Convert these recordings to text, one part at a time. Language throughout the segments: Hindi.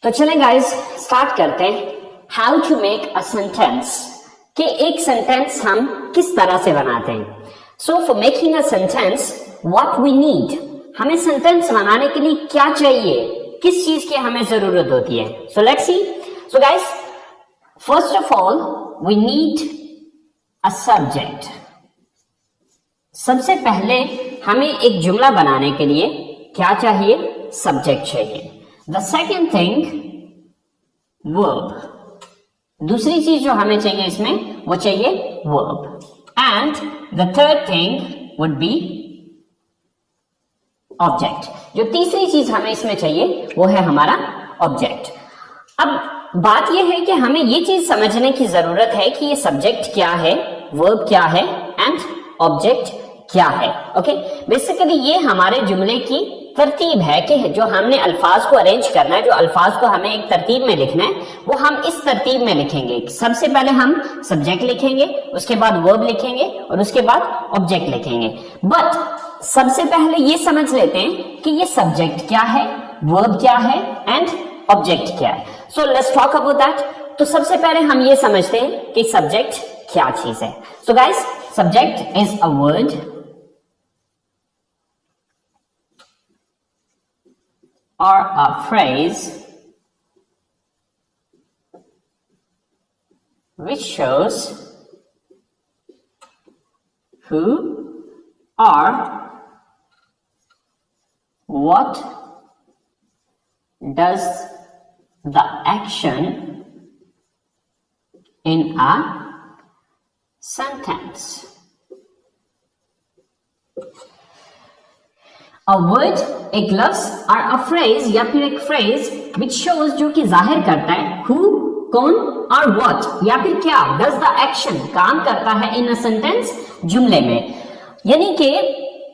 तो चलें गाइस स्टार्ट करते हैं how to make a sentence कि एक सेंटेंस हम किस तरह से बनाते हैं। So for making a sentence what we need, हमें सेंटेंस बनाने के लिए क्या चाहिए, किस चीज की हमें जरूरत होती है। So let's see. So guys first of all we need a subject. सबसे पहले हमें एक जुमला बनाने के लिए क्या चाहिए? सब्जेक्ट चाहिए। द सेकेंड थिंग वर्ब, दूसरी चीज जो हमें चाहिए इसमें वो चाहिए verb. And the third thing would be object. जो तीसरी चीज हमें इसमें चाहिए वो है हमारा ऑब्जेक्ट। अब बात यह है कि हमें ये चीज समझने की जरूरत है कि ये सब्जेक्ट क्या है, वर्ब क्या है एंड ऑब्जेक्ट क्या है। ओके, बेसिकली ये हमारे जुमले की तरतीब है कि जो हमने अल्फाज को अरेंज करना है, जो अल्फाज को हमें एक तरतीब में लिखना है वो हम इस तरतीब में लिखेंगे। सबसे पहले हम सब्जेक्ट लिखेंगे, उसके बाद वर्ब लिखेंगे और उसके बाद ऑब्जेक्ट लिखेंगे। बट सबसे पहले ये समझ लेते हैं कि ये सब्जेक्ट क्या है, वर्ब क्या है एंड ऑब्जेक्ट क्या है। So let's talk about that. तो सबसे पहले हम ये समझते हैं कि सब्जेक्ट क्या चीज है। So guys subject is a word or a phrase which shows who or what does the action in a sentence. A word, एक लफ्ज और a phrase या फिर एक phrase which shows जो कि जाहिर करता है who कौन और what या फिर क्या does the action काम करता है in a sentence जुमले में। यानी कि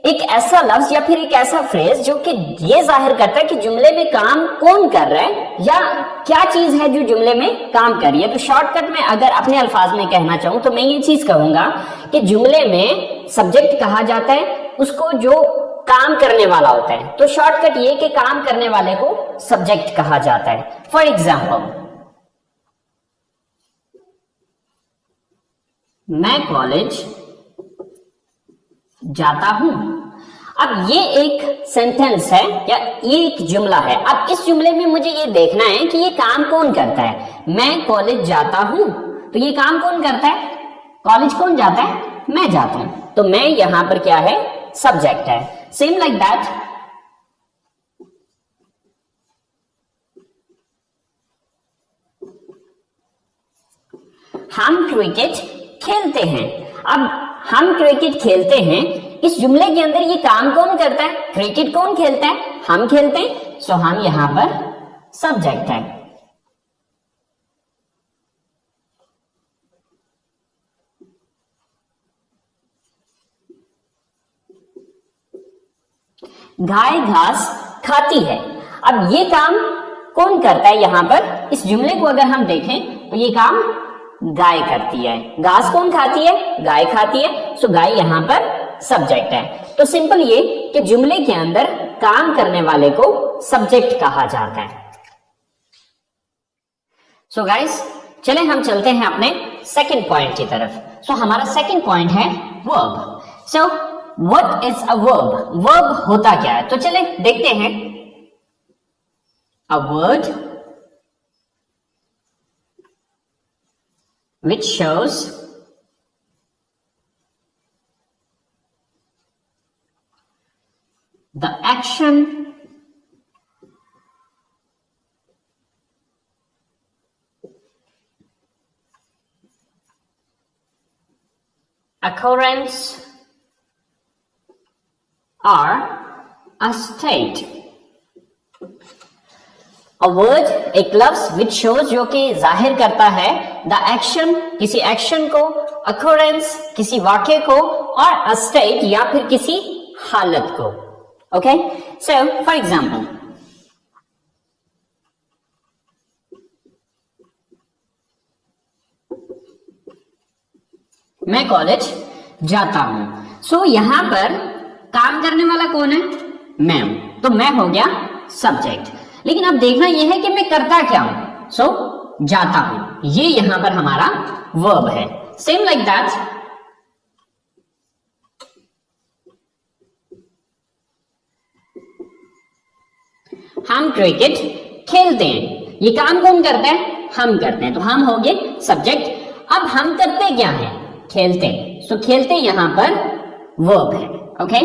एक ऐसा लफ्ज या फिर एक ऐसा फ्रेज जो कि ये जाहिर करता है कि जुमले में काम कौन कर रहा है या क्या चीज है जो जुमले में काम कर रही है। तो शॉर्टकट में अगर अपने अल्फाज में कहना चाहूं तो मैं ये चीज कहूंगा कि जुमले में सब्जेक्ट कहा जाता है उसको जो काम करने वाला होता है। तो शॉर्टकट ये कि काम करने वाले को सब्जेक्ट कहा जाता है। फॉर एग्जाम्पल, मैं कॉलेज जाता हूं। अब ये एक सेंटेंस है या ये एक जुमला है। अब इस जुमले में मुझे ये देखना है कि ये काम कौन करता है। मैं कॉलेज जाता हूं तो ये काम कौन करता है? कॉलेज कौन जाता है? मैं जाता हूं। तो मैं यहां पर क्या है? सब्जेक्ट है। सेम लाइक दैट हम क्रिकेट खेलते हैं। अब हम क्रिकेट खेलते हैं, इस जुमले के अंदर ये काम कौन करता है? क्रिकेट कौन खेलता है? हम खेलते हैं। सो हम यहां पर सब्जेक्ट है। गाय घास खाती है। अब ये काम कौन करता है? यहां पर इस जुमले को अगर हम देखें तो ये काम गाय करती है। घास कौन खाती है? गाय खाती है। सो गाय यहां पर सब्जेक्ट है। तो सिंपल ये कि जुमले के अंदर काम करने वाले को सब्जेक्ट कहा जाता है। सो गाइस चले हम चलते हैं अपने सेकंड पॉइंट की तरफ। सो हमारा सेकंड पॉइंट है verb. So what is a verb? Verb होता क्या है? तो चले देखते हैं। A word which shows the action occurrence or a state. A word, एक लफ्ज which shows जो कि जाहिर करता है the action, किसी एक्शन को, occurrence किसी वाक्य को और a state या फिर किसी हालत को। ओके, so for example, मैं कॉलेज जाता हूं। सो यहां पर काम करने वाला कौन है? मैं हूं। तो मैं हो गया सब्जेक्ट। लेकिन अब देखना यह है कि मैं करता क्या हूं। सो जाता हूं, ये यहां पर हमारा वर्ब है। सेम लाइक दैट, हम क्रिकेट खेलते हैं। ये काम कौन करता है? हम करते हैं, तो हम हो गए सब्जेक्ट। अब हम करते क्या है? खेलते हैं। सो खेलते यहां पर वर्ब है। ओके,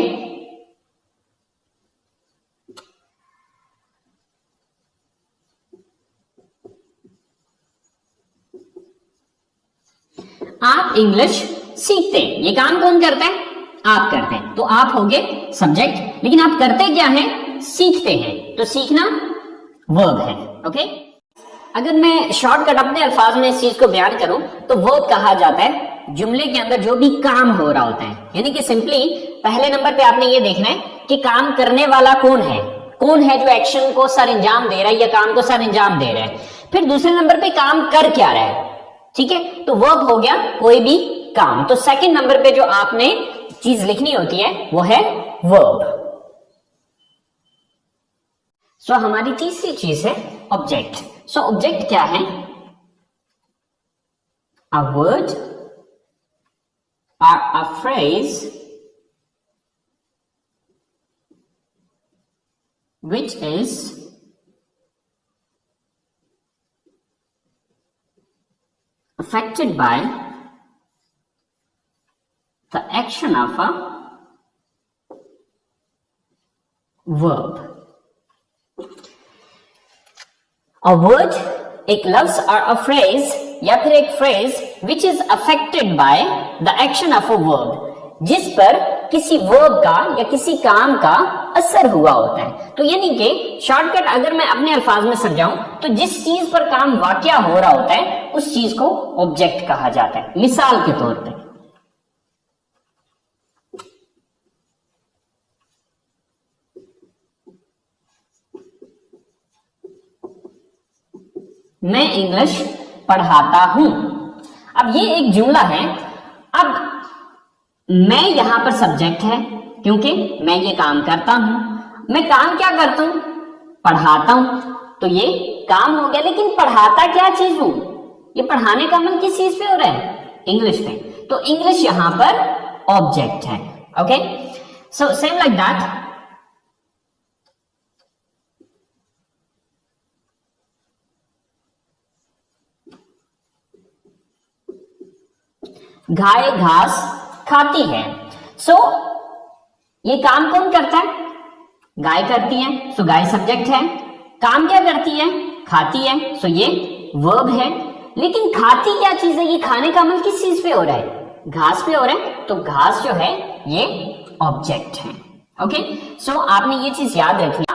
आप इंग्लिश सीखते हैं। ये काम कौन करता है? आप करते हैं, तो आप हो गए सब्जेक्ट। लेकिन आप करते क्या है? सीखते हैं, तो सीखना वर्ब है। ओके, अगर मैं शॉर्टकट अपने अल्फाज में इस चीज को बयान करूं तो वर्ब कहा जाता है जुमले के अंदर जो भी काम हो रहा होता है। यानी कि सिंपली पहले नंबर पे आपने ये देखना है कि काम करने वाला कौन है, कौन है जो एक्शन को सर अंजाम दे रहा है या काम को सर अंजाम दे रहा है। फिर दूसरे नंबर पे काम कर क्या रहा है, ठीक है, तो वर्ब हो गया कोई भी काम। तो सेकंड नंबर पे जो आपने चीज लिखनी होती है वो है वर्ब। सो हमारी तीसरी चीज है ऑब्जेक्ट। सो ऑब्जेक्ट क्या है? A word or a phrase which is affected by the action of a verb. A word, एक लफ्ज और a phrase या फिर एक phrase which is affected by the action of a verb, जिस पर किसी वर्ब का या किसी काम का असर हुआ होता है। तो यानी कि शॉर्टकट अगर मैं अपने अल्फाज में समझाऊं तो जिस चीज पर काम वाकया हो रहा होता है उस चीज को ऑब्जेक्ट कहा जाता है। मिसाल के तौर पे मैं इंग्लिश पढ़ाता हूं। अब ये एक जुमला है। अब मैं यहां पर सब्जेक्ट है क्योंकि मैं ये काम करता हूं। मैं काम क्या करता हूं? पढ़ाता हूं, तो ये काम हो गया। लेकिन पढ़ाता क्या चीज हूं? ये पढ़ाने का अमल किस चीज पे हो रहा है? इंग्लिश पे, तो इंग्लिश यहां पर ऑब्जेक्ट है। Okay, so same like that, गाय घास खाती है। सो ये काम कौन करता है? गाय करती है, सो गाय सब्जेक्ट है। काम क्या करती है? खाती है, सो ये वर्ब है। लेकिन खाती क्या चीज है? ये खाने का अमल किस चीज पे हो रहा है? घास पे हो रहा है, तो घास जो है ये ऑब्जेक्ट है। ओके, सो आपने ये चीज याद रखनी।